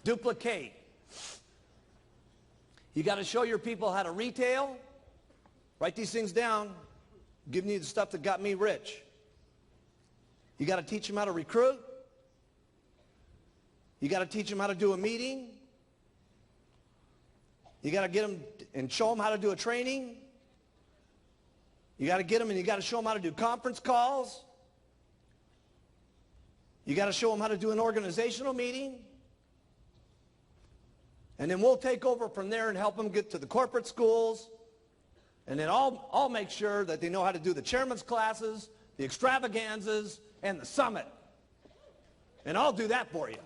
Duplicate. You got to show your people how to retail. Write these things down. I'm giving you the stuff that got me rich. You got to teach them how to recruit. You got to teach them how to do a meeting. You got to get them and show them how to do a training. You got to get them and you got to show them how to do conference calls. You got to show them how to do an organizational meeting. And then we'll take over from there and help them get to the corporate schools. And then I'll make sure that they know how to do the chairman's classes, the extravaganzas, and the summit. And I'll do that for you.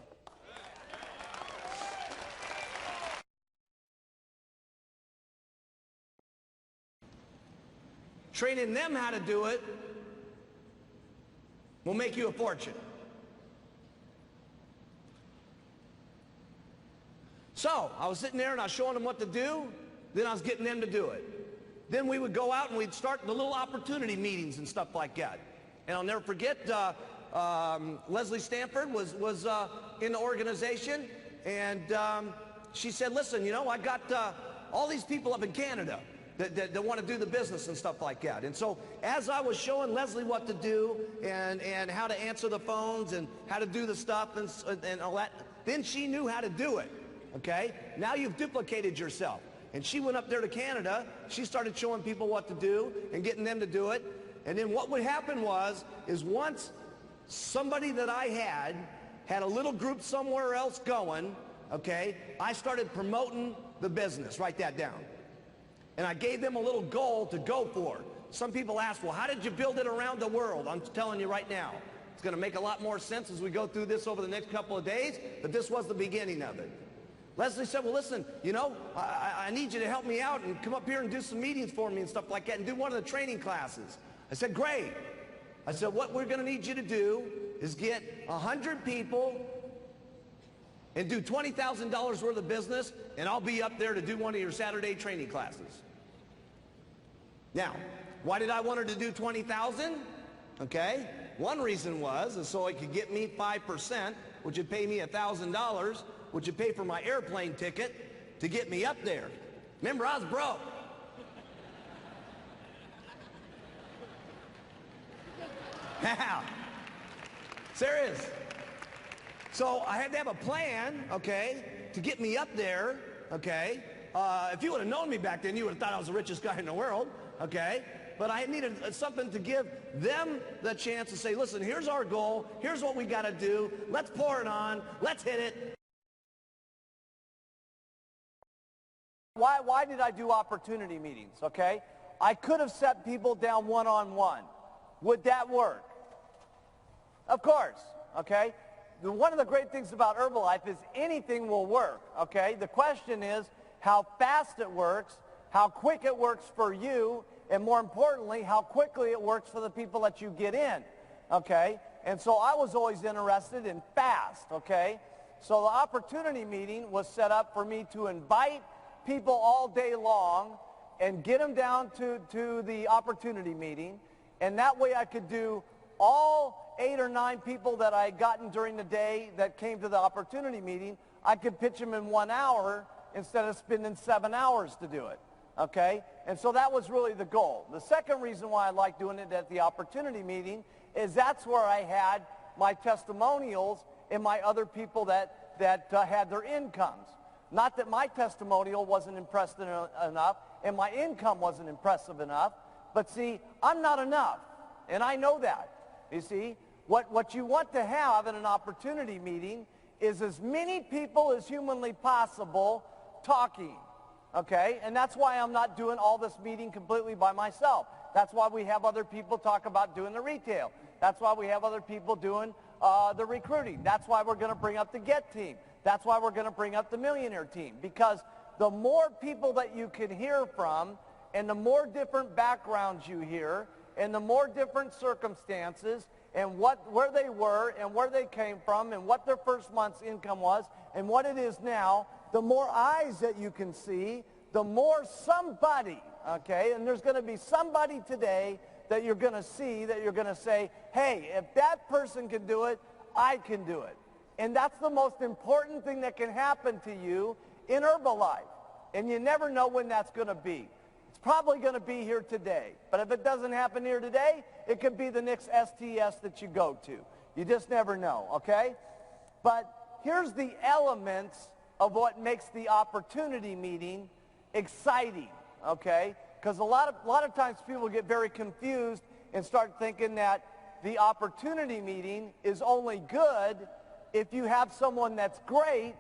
Training them how to do it will make you a fortune. So I was sitting there and I was showing them what to do. Then I was getting them to do it. Then we would go out and we'd start the little opportunity meetings and stuff like that. And I'll never forget, Leslie Stanford was in the organization, and she said, listen, you know, I got all these people up in Canada that want to do the business and stuff like that. And so as I was showing Leslie what to do and how to answer the phones and how to do the stuff and all that, then she knew how to do it, okay? Now you've duplicated yourself. And she went up there to Canada. She started showing people what to do and getting them to do it. And then what would happen is once somebody that I had a little group somewhere else going, okay, I started promoting the business. Write that down. And I gave them a little goal to go for. Some people ask, well, how did you build it around the world? I'm telling you right now. It's going to make a lot more sense as we go through this over the next couple of days, but this was the beginning of it. Leslie said, well, listen, you know, I need you to help me out and come up here and do some meetings for me and stuff like that and do one of the training classes. I said, great. I said, what we're going to need you to do is get 100 people and do $20,000 worth of business, and I'll be up there to do one of your Saturday training classes. Now, why did I want her to do 20,000? Okay, one reason is so it could get me 5%, which would pay me $1,000, which would pay for my airplane ticket to get me up there. Remember, I was broke. Now, serious. So I had to have a plan, okay, to get me up there, okay. If you would have known me back then, you would have thought I was the richest guy in the world, okay. But I needed something to give them the chance to say, listen, here's our goal, here's what we got to do, let's pour it on, let's hit it. Why did I do opportunity meetings, okay? I could have set people down one-on-one. Would that work? Of course, okay? One of the great things about Herbalife is anything will work, okay? The question is how fast it works, how quick it works for you, and more importantly, how quickly it works for the people that you get in, okay? And so I was always interested in fast, okay? So the opportunity meeting was set up for me to invite people all day long and get them down to the opportunity meeting, and that way I could do all 8 or 9 people that I had gotten during the day that came to the opportunity meeting. I could pitch them in 1 hour instead of spending 7 hours to do it, okay? And so that was really the goal. The second reason why I like doing it at the opportunity meeting is that's where I had my testimonials and my other people that had their incomes. Not that my testimonial wasn't impressive enough and my income wasn't impressive enough, but see, I'm not enough, and I know that. You see, what you want to have in an opportunity meeting is as many people as humanly possible talking, okay? And that's why I'm not doing all this meeting completely by myself. That's why we have other people talk about doing the retail. That's why we have other people doing the recruiting. That's why we're going to bring up the GET team. That's why we're going to bring up the Millionaire team, because the more people that you can hear from and the more different backgrounds you hear and the more different circumstances and where they were and where they came from and what their first month's income was and what it is now, the more eyes that you can see, the more somebody, okay, and there's going to be somebody today that you're going to see that you're going to say, hey, if that person can do it, I can do it. And that's the most important thing that can happen to you in Herbalife. And you never know when that's going to be. It's probably going to be here today. But if it doesn't happen here today, it could be the next STS that you go to. You just never know, okay? But here's the elements of what makes the opportunity meeting exciting, okay? Because a lot of times people get very confused and start thinking that the opportunity meeting is only good if you have someone that's great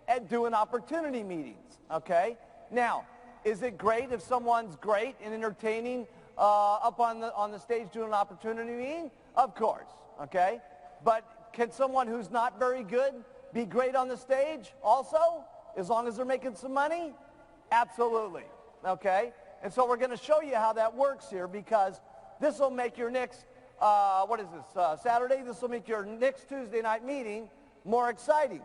at doing opportunity meetings, okay? Now, is it great if someone's great and entertaining up on the stage doing an opportunity meeting? Of course, okay? But can someone who's not very good be great on the stage also, as long as they're making some money? Absolutely, okay? And so we're going to show you how that works here, because this will make your next, Saturday? This will make your next Tuesday night meeting more exciting.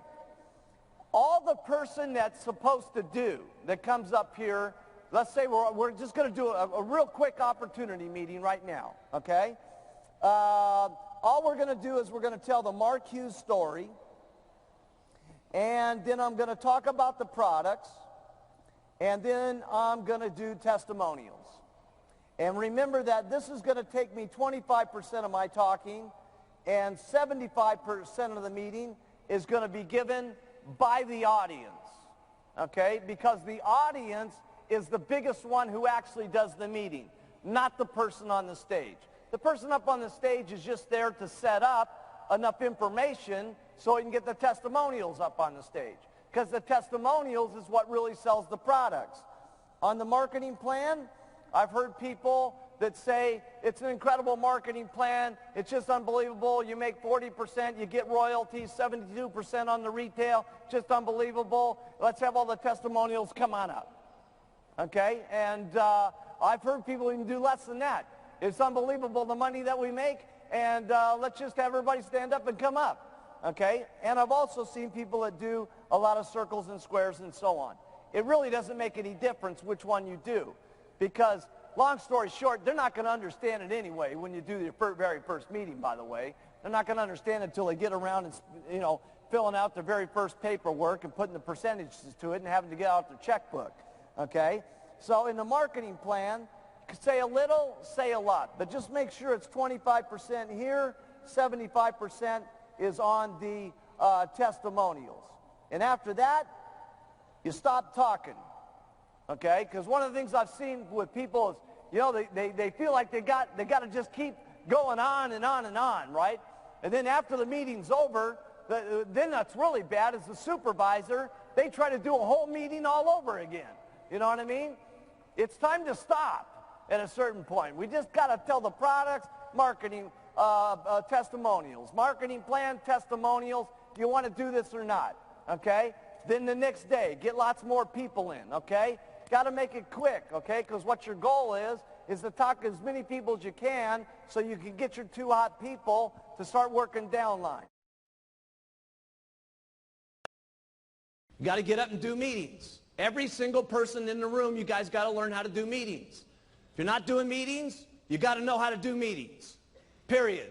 All the person that's supposed to do that comes up here, let's say we're just going to do a real quick opportunity meeting right now, okay? All we're going to do is we're going to tell the Mark Hughes story, and then I'm going to talk about the products, and then I'm going to do testimonials. And remember that this is going to take me 25% of my talking, and 75% of the meeting is going to be given by the audience, okay? Because the audience is the biggest one who actually does the meeting, not the person on the stage. The person up on the stage is just there to set up enough information so he can get the testimonials up on the stage, because the testimonials is what really sells the products. On the marketing plan, I've heard people that say it's an incredible marketing plan, it's just unbelievable, you make 40%, you get royalties, 72% on the retail, just unbelievable, let's have all the testimonials, come on up, okay? And I've heard people even do less than that. It's unbelievable the money that we make, and let's just have everybody stand up and come up, okay? And I've also seen people that do a lot of circles and squares and so on. It really doesn't make any difference which one you do, because long story short, they're not going to understand it anyway when you do your very first meeting, by the way. They're not going to understand it until they get around and, you know, filling out their very first paperwork and putting the percentages to it and having to get out their checkbook, okay? So in the marketing plan, say a little, say a lot, but just make sure it's 25% here, 75% is on the testimonials. And after that, you stop talking, okay? Because one of the things I've seen with people is, you know, they feel like they got to just keep going on and on and on, right? And then after the meeting's over, then that's really bad as the supervisor. They try to do a whole meeting all over again. You know what I mean? It's time to stop at a certain point. We just got to tell the products, marketing, testimonials. Marketing plan, testimonials. Do you want to do this or not? Okay? Then the next day, get lots more people in, okay? Got to make it quick, okay? Because what your goal is to talk to as many people as you can so you can get your 2 hot people to start working downline. You got to get up and do meetings. Every single person in the room, you guys got to learn how to do meetings. If you're not doing meetings, you got to know how to do meetings, period.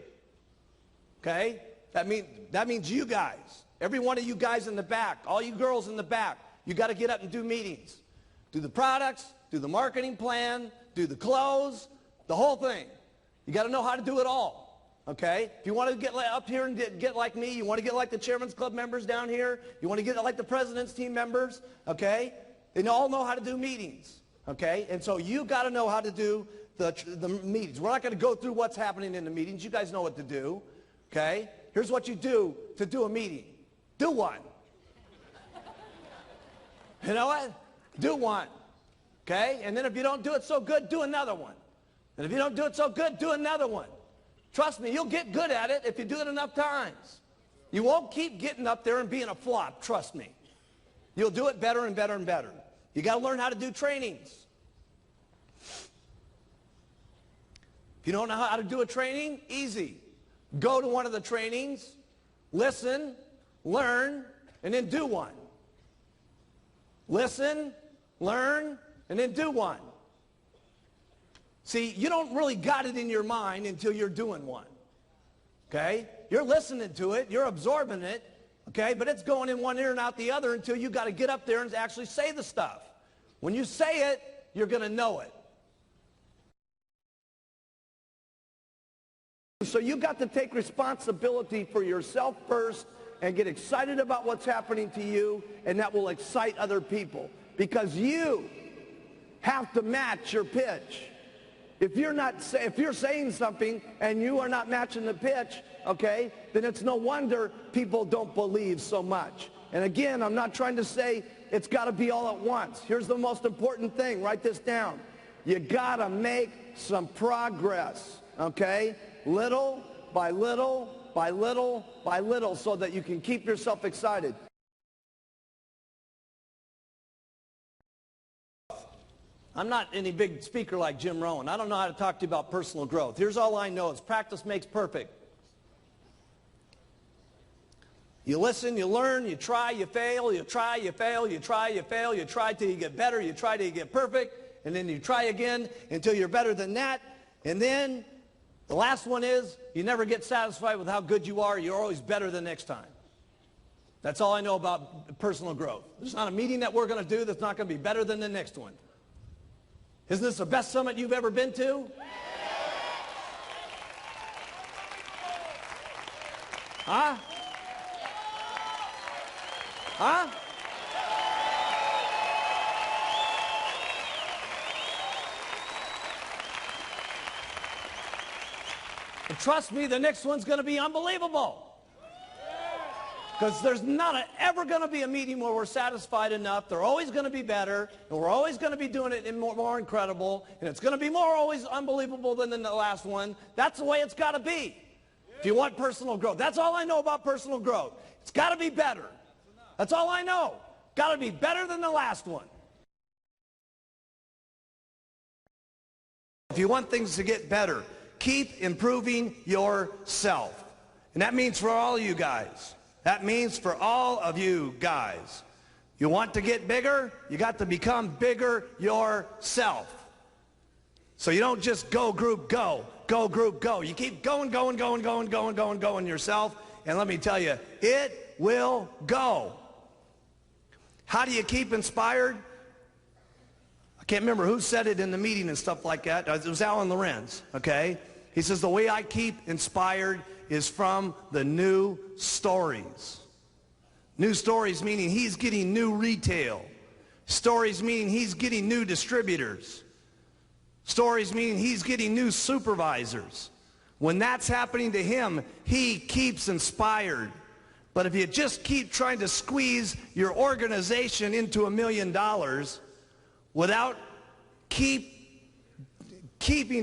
Okay? That means you guys, every one of you guys in the back, all you girls in the back, you got to get up and do meetings. Do the products, do the marketing plan, do the clothes, the whole thing. You got to know how to do it all, okay? If you want to get up here and get like me, you want to get like the Chairman's Club members down here, you want to get like the President's Team members, okay? They all know how to do meetings, okay? And so you got to know how to do the meetings. We're not going to go through what's happening in the meetings. You guys know what to do, okay? Here's what you do to do a meeting. Do one. You know what? Do one, okay? And then if you don't do it so good, do another one. And if you don't do it so good, do another one. Trust me, you'll get good at it if you do it enough times. You won't keep getting up there and being a flop, trust me. You'll do it better and better and better. You got to learn how to do trainings. If you don't know how to do a training, easy. Go to one of the trainings, listen, learn, and then do one. Listen, learn, and then do one. See, you don't really got it in your mind until you're doing one. Okay? You're listening to it, you're absorbing it, okay? But it's going in one ear and out the other until you got to get up there and actually say the stuff. When you say it, you're going to know it. So you got to take responsibility for yourself first and get excited about what's happening to you, and that will excite other people, because you have to match your pitch. If you're saying something and you are not matching the pitch, okay, then it's no wonder people don't believe so much. And again, I'm not trying to say it's got to be all at once. Here's the most important thing. Write this down. You got to make some progress, okay? Little by little by little by little, so that you can keep yourself excited. I'm not any big speaker like Jim Rohn. I don't know how to talk to you about personal growth. Here's all I know is practice makes perfect. You listen, you learn, you try, you fail, you try, you fail, you try, you fail, you try till you get better, you try till you get perfect, and then you try again until you're better than that. And then the last one is you never get satisfied with how good you are. You're always better the next time. That's all I know about personal growth. There's not a meeting that we're going to do that's not going to be better than the next one. Isn't this the best summit you've ever been to? Huh? Huh? And trust me, the next one's going to be unbelievable. Because there's not ever going to be a meeting where we're satisfied enough. They're always going to be better, and we're always going to be doing it in more incredible, and it's going to be more always unbelievable than the last one. That's the way it's got to be if you want personal growth. That's all I know about personal growth. It's got to be better. That's all I know. Got to be better than the last one. If you want things to get better, keep improving yourself. And that means for all you guys. That means for all of you guys. You want to get bigger? You got to become bigger yourself. So you don't just go group go, go group go. You keep going yourself, and let me tell you, it will go. How do you keep inspired? I can't remember who said it in the meeting and stuff like that. It was Alan Lorenz, okay? He says, the way I keep inspired is from the new stories. New stories meaning he's getting new retail. Stories meaning he's getting new distributors. Stories meaning he's getting new supervisors. When that's happening to him, he keeps inspired. But if you just keep trying to squeeze your organization into $1 million without keeping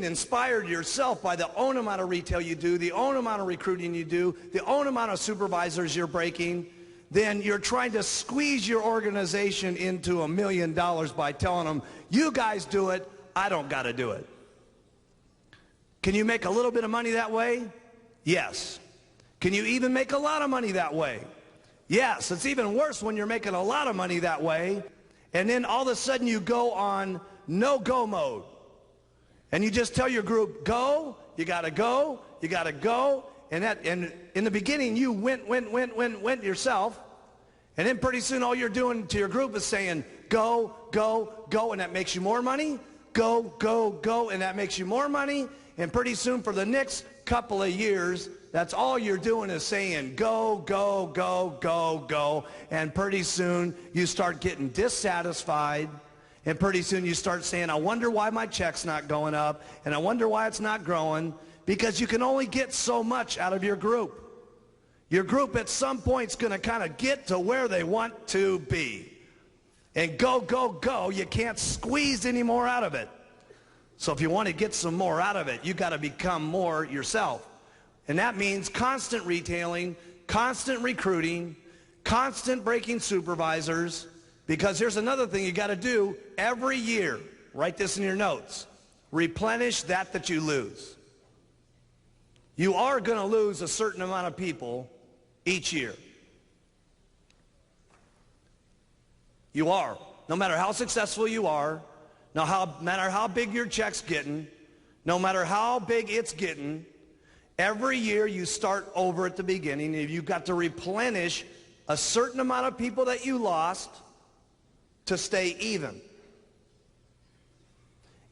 inspired yourself by the own amount of retail you do, the own amount of recruiting you do, the own amount of supervisors you're breaking, then you're trying to squeeze your organization into $1 million by telling them, you guys do it, I don't got to do it. Can you make a little bit of money that way? Yes. Can you even make a lot of money that way? Yes. It's even worse when you're making a lot of money that way, and then all of a sudden you go on no-go mode. And you just tell your group, go, you got to go, you got to go. And in the beginning, you went yourself. And then pretty soon all you're doing to your group is saying, go, go, go, and that makes you more money. Go, go, go, and that makes you more money. And pretty soon for the next couple of years, that's all you're doing is saying, go, go, go, go, go. And pretty soon you start getting dissatisfied. And pretty soon you start saying, I wonder why my check's not going up, and I wonder why it's not growing, because you can only get so much out of your group. Your group at some point is going to kind of get to where they want to be. And go, go, go, you can't squeeze any more out of it. So if you want to get some more out of it, you got to become more yourself. And that means constant retailing, constant recruiting, constant breaking supervisors. Because here's another thing you got to do every year. Write this in your notes. Replenish that you lose. You are going to lose a certain amount of people each year. You are. No matter how successful you are, no matter how big your check's getting, no matter how big it's getting, every year you start over at the beginning, and you've got to replenish a certain amount of people that you lost to stay even.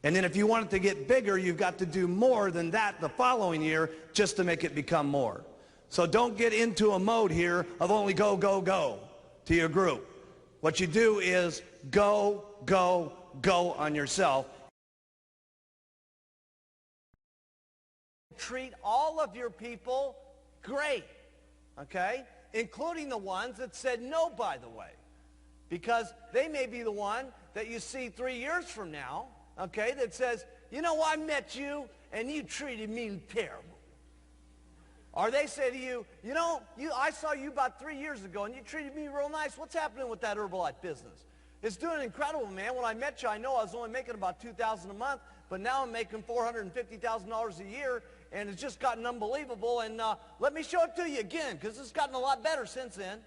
And then if you want it to get bigger, you've got to do more than that the following year just to make it become more. So don't get into a mode here of only go, go, go to your group. What you do is go, go, go on yourself. Treat all of your people great, okay? Including the ones that said no, by the way. Because they may be the one that you see 3 years from now, okay, that says, you know, I met you and you treated me terrible. Or they say to you, you know, I saw you about 3 years ago and you treated me real nice. What's happening with that Herbalife business? It's doing incredible, man. When I met you, I know I was only making about $2,000 a month, but now I'm making $450,000 a year, and it's just gotten unbelievable. And let me show it to you again, because it's gotten a lot better since then.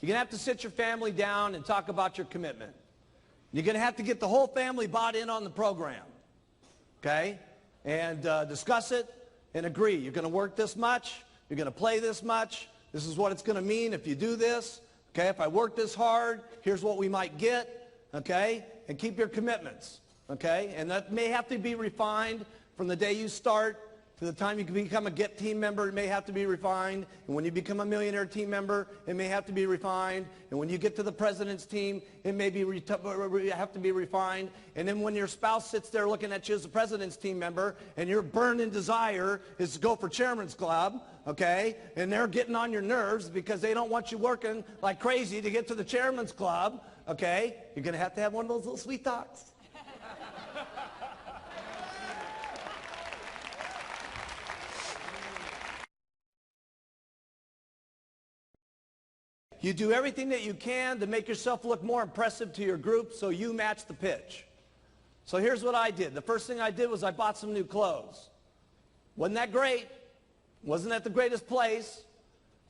You're going to have to sit your family down and talk about your commitment. You're going to have to get the whole family bought in on the program, okay? And discuss it and agree. You're going to work this much. You're going to play this much. This is what it's going to mean if you do this, okay? If I work this hard, here's what we might get, okay? And keep your commitments, okay? And that may have to be refined from the day you start to the time you can become a GET team member. It may have to be refined. And when you become a millionaire team member, it may have to be refined. And when you get to the president's team, it may have to be refined. And then when your spouse sits there looking at you as a president's team member and your burning desire is to go for chairman's club, okay, and they're getting on your nerves because they don't want you working like crazy to get to the chairman's club, okay, you're going to have one of those little sweet talks. You do everything that you can to make yourself look more impressive to your group so you match the pitch. So here's what I did. The first thing I did was I bought some new clothes. Wasn't that great? Wasn't that the greatest place?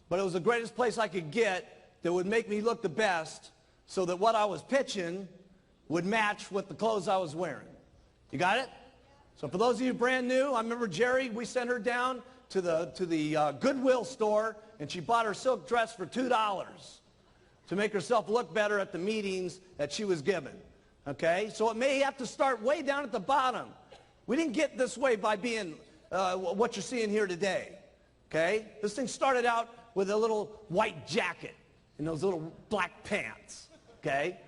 But it was the greatest place I could get that would make me look the best so that what I was pitching would match with the clothes I was wearing. You got it? So for those of you brand new, I remember Jerry, we sent her down to the Goodwill store, and she bought her silk dress for $2 to make herself look better at the meetings that she was given. Okay? So it may have to start way down at the bottom. We didn't get this way by being what you're seeing here today. Okay? This thing started out with a little white jacket and those little black pants. Okay?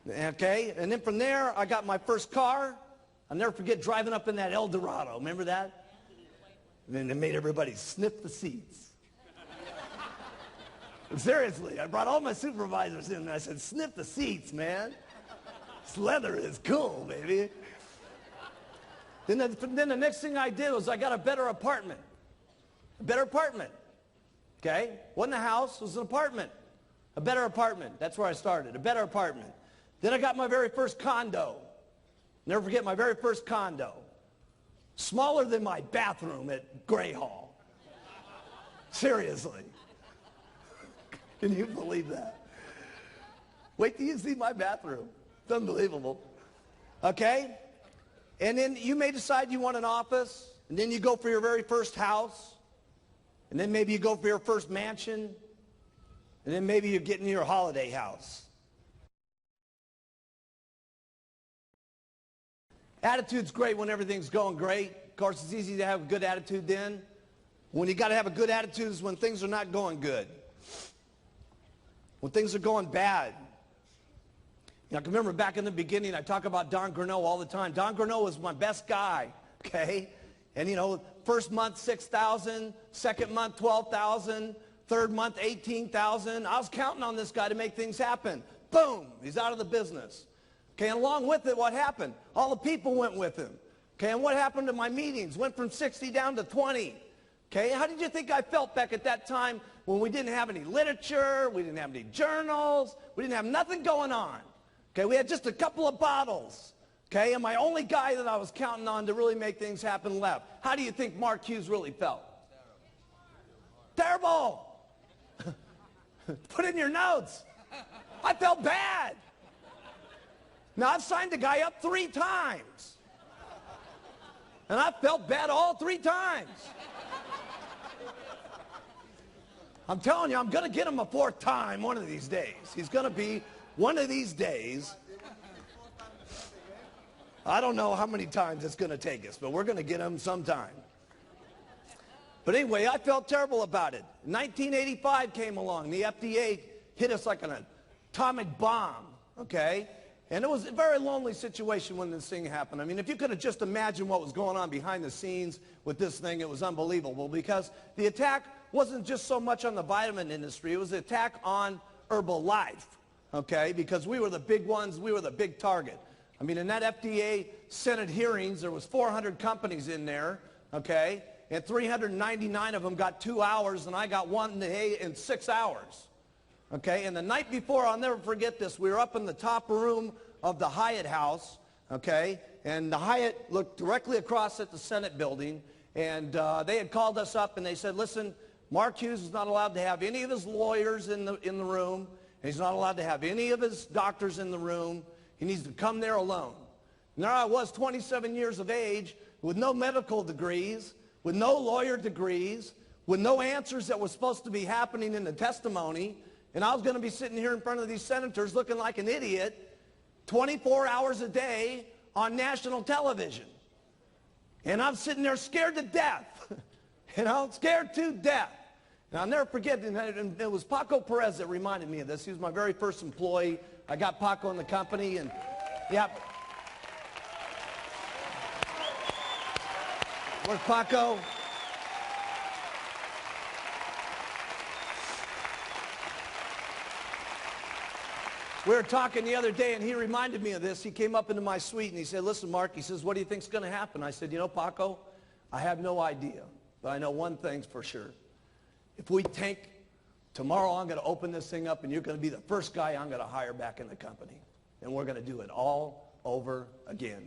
Okay? And then from there, I got my first car. I'll never forget driving up in that El Dorado. Remember that? And then they made everybody sniff the seats. Seriously, I brought all my supervisors in and I said, sniff the seats, man. This leather is cool, baby. Then the next thing I did was I got a better apartment. A better apartment. Okay? Wasn't a house, it was an apartment. A better apartment. That's where I started. A better apartment. Then I got my very first condo. Never forget my very first condo. Smaller than my bathroom at Gray Hall. Seriously. Can you believe that? Wait till you see my bathroom. It's unbelievable. Okay? And then you may decide you want an office, and then you go for your very first house, and then maybe you go for your first mansion, and then maybe you're getting your holiday house. Attitude's great when everything's going great. Of course, it's easy to have a good attitude then. When you got to have a good attitude is when things are not going good. When things are going bad. You know, I can remember back in the beginning, I talk about Don Grano all the time. Don Grano was my best guy, okay? And, you know, first month, $6,000, second month, $12,000, third month, $18,000. I was counting on this guy to make things happen. Boom, he's out of the business. Okay, and along with it, what happened? All the people went with him. Okay, and what happened to my meetings? Went from 60 down to 20. Okay, how did you think I felt back at that time when we didn't have any literature, we didn't have any journals, we didn't have nothing going on? Okay, we had just a couple of bottles. Okay, and my only guy that I was counting on to really make things happen left. How do you think Mark Hughes really felt? Terrible. Put it in your notes. I felt bad. Now, I've signed the guy up 3 times. And I felt bad all 3 times. I'm telling you, I'm going to get him a 4th time one of these days. He's going to be one of these days. I don't know how many times it's going to take us, but we're going to get him sometime. But anyway, I felt terrible about it. 1985 came along. The FDA hit us like an atomic bomb, okay? And it was a very lonely situation when this thing happened. I mean, if you could have just imagined what was going on behind the scenes with this thing, it was unbelievable, because the attack wasn't just so much on the vitamin industry. It was an attack on Herbalife, okay? Because we were the big ones. We were the big target. I mean, in that FDA Senate hearings, there was 400 companies in there, okay? And 399 of them got 2 hours, and I got 1 day in 6 hours. Okay, and the night before, I'll never forget this, we were up in the top room of the Hyatt House, okay, and the Hyatt looked directly across at the Senate building, and they had called us up, and they said, listen, Mark Hughes is not allowed to have any of his lawyers in the room, and he's not allowed to have any of his doctors in the room. He needs to come there alone. And there I was, 27 years of age, with no medical degrees, with no lawyer degrees, with no answers that were supposed to be happening in the testimony. And I was going to be sitting here in front of these senators looking like an idiot 24 hours a day on national television. And I'm sitting there scared to death. Scared to death. And I'll never forget, and it was Paco Perez that reminded me of this. He was my very first employee. I got Paco in the company, and yeah. Where's Paco? We were talking the other day, and he reminded me of this. He came up into my suite, and he said, listen, Mark, he says, what do you think's going to happen? I said, you know, Paco, I have no idea, but I know one thing's for sure. If we tank, tomorrow I'm going to open this thing up, and you're going to be the first guy I'm going to hire back in the company. And we're going to do it all over again.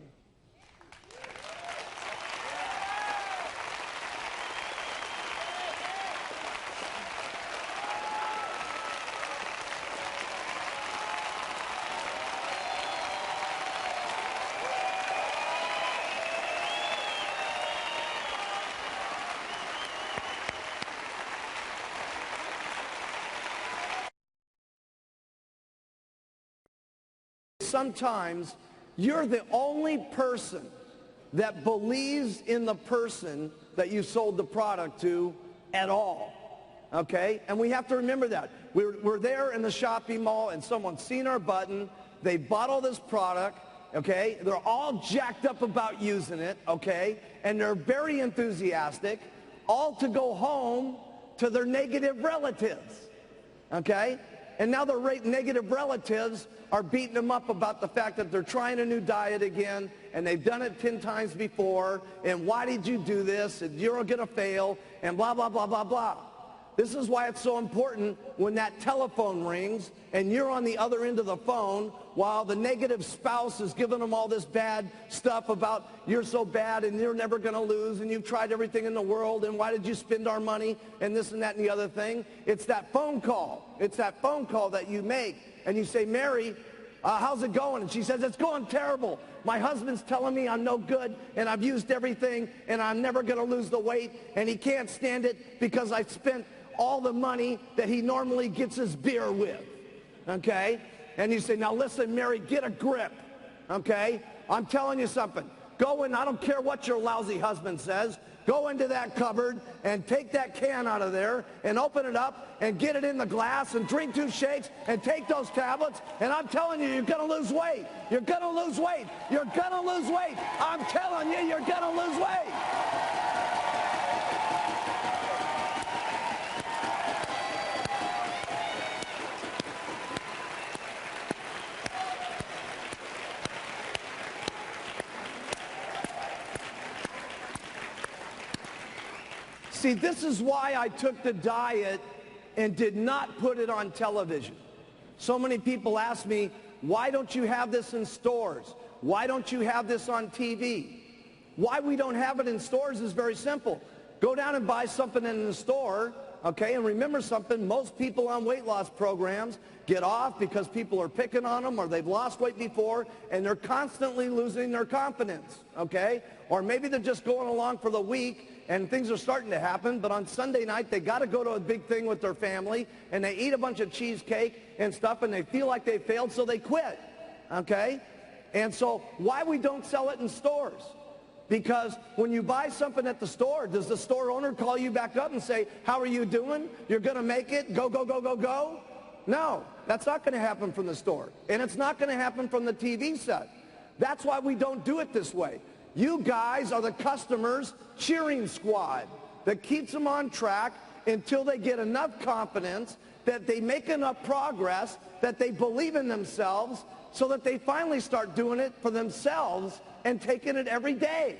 Sometimes you're the only person that believes in the person that you sold the product to at all, okay? And we have to remember that. We're there in the shopping mall, and someone's seen our button. They bought all this product, okay? They're all jacked up about using it, okay? And they're very enthusiastic, all to go home to their negative relatives, okay? And now their negative relatives are beating them up about the fact that they're trying a new diet again, and they've done it 10 times before, and why did you do this, and you're going to fail, and blah, blah, blah, blah, blah. This is why it's so important when that telephone rings and you're on the other end of the phone while the negative spouse is giving them all this bad stuff about you're so bad and you're never going to lose and you've tried everything in the world and why did you spend our money and this and that and the other thing. It's that phone call. It's that phone call that you make and you say, Mary, how's it going? And she says, it's going terrible. My husband's telling me I'm no good and I've used everything and I'm never going to lose the weight and he can't stand it because I spent all the money that he normally gets his beer with, okay? And you say, now listen, Mary, get a grip, okay? I'm telling you something. Go in, I don't care what your lousy husband says. Go into that cupboard and take that can out of there and open it up and get it in the glass and drink 2 shakes and take those tablets. And I'm telling you, you're going to lose weight. You're going to lose weight. You're going to lose weight. I'm telling you, you're going to lose weight. See, this is why I took the diet and did not put it on television. So many people ask me, why don't you have this in stores? Why don't you have this on TV? Why we don't have it in stores is very simple. Go down and buy something in the store, okay? And remember something, most people on weight loss programs get off because people are picking on them or they've lost weight before and they're constantly losing their confidence, okay? Or maybe they're just going along for the week and things are starting to happen, but on Sunday night they got to go to a big thing with their family and they eat a bunch of cheesecake and stuff and they feel like they failed, so they quit, okay? And so why we don't sell it in stores? Because when you buy something at the store, does the store owner call you back up and say, how are you doing? You're going to make it? Go, go, go, go, go? No, that's not going to happen from the store. And it's not going to happen from the TV set. That's why we don't do it this way. You guys are the customers' cheering squad that keeps them on track until they get enough confidence that they make enough progress, that they believe in themselves, so that they finally start doing it for themselves and taking it every day.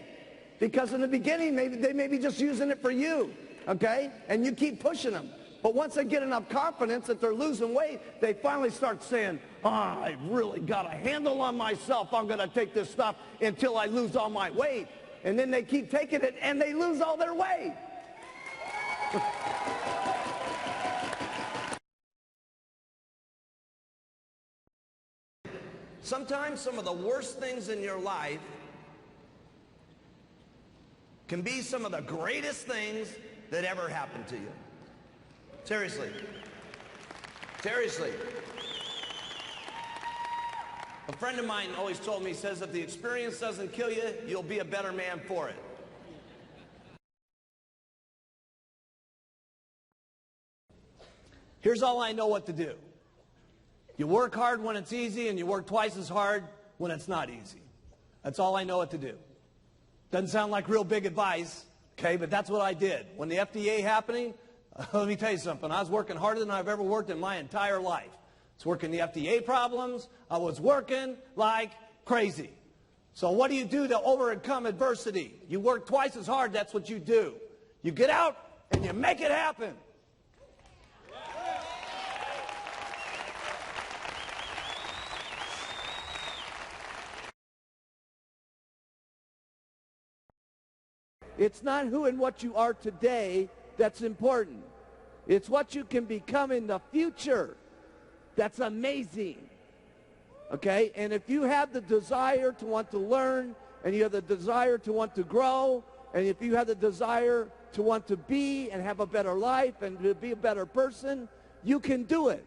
Because in the beginning, they may be just using it for you, okay? And you keep pushing them. But once they get enough confidence that they're losing weight, they finally start saying, I really got a handle on myself. I'm going to take this stuff until I lose all my weight. And then they keep taking it and they lose all their weight. Sometimes some of the worst things in your life can be some of the greatest things that ever happened to you. Seriously. Seriously. A friend of mine always told me, he says, if the experience doesn't kill you, you'll be a better man for it. Here's all I know what to do. You work hard when it's easy, and you work twice as hard when it's not easy. That's all I know what to do. Doesn't sound like real big advice, okay, but that's what I did. When the FDA happening, let me tell you something. I was working harder than I've ever worked in my entire life. I was working the FDA problems. I was working like crazy. So what do you do to overcome adversity? You work twice as hard. That's what you do. You get out and you make it happen. It's not who and what you are today that's important. It's what you can become in the future. That's amazing. Okay? And if you have the desire to want to learn, and you have the desire to want to grow, and if you have the desire to want to be and have a better life and to be a better person, you can do it.